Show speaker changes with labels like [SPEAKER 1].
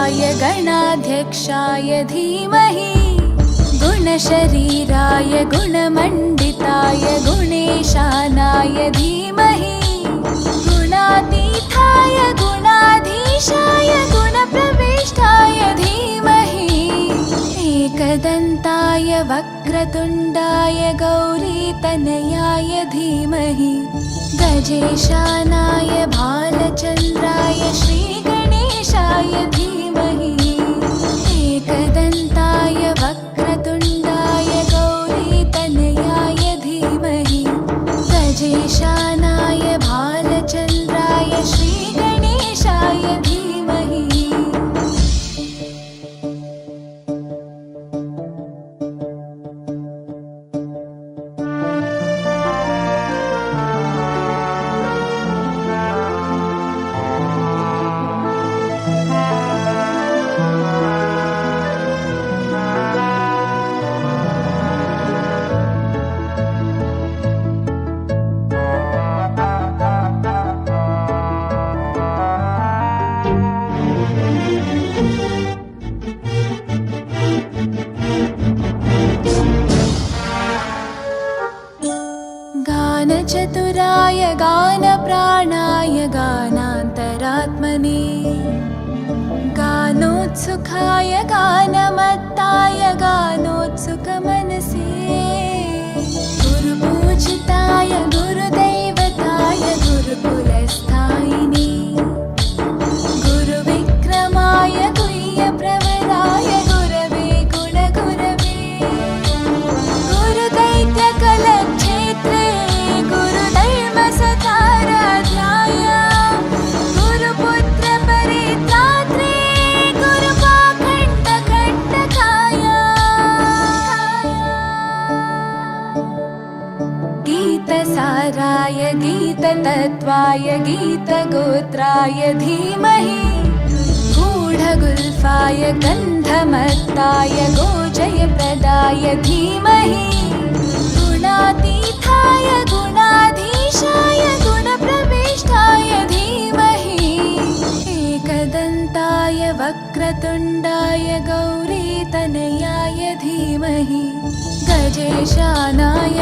[SPEAKER 1] गणाधिपाय गणाध्यक्षाय धीमहि गुणशरीराय गुणमण्डिताय गुणेशानाय धीमहि गुणातीताय गुणाधीशाय गुणप्रविष्टाय धीमहि एकदन्ताय वक्रतुण्डाय गौरीतनयाय धीमहि गजेशानाय भालचन्द्राय श्रीगणेशाय धीमहि एकदन्ताय वक्रतुण्डाय गौरीतनयाय धीमहि गजेशानाय भालचन्द्राय श्रीगणेशाय धीमहि गानचतुराय गानप्राणाय गानान्तरात्मने गानोत्सुकाय गानमत्ताय गानोत्सुकमनसे गुरुपूजिताय गुरुदैवताय गुरुकुलस्थायिने गुरुविक्रमाय गुह्यप्रवराय गुरवे गुणगुरवे गुरुदैत्यकलक्षेत्रे गुरुधर्मसताराध्याय गुरुपुत्रपरित्रात्रे गुरुपाखण्डखण्डकाय गीतसाराय गीततत्त्वाय गीतगोत्राय धीमहि गूढगुल्फाय गन्धमत्ताय गोजयप्रदाय धीमहि गुणातीताय गुणाधीशाय गुणप्रविष्टाय धीमहि एकदन्ताय वक्रतुण्डाय गौरीतनयाय धीमहि गजेशानाय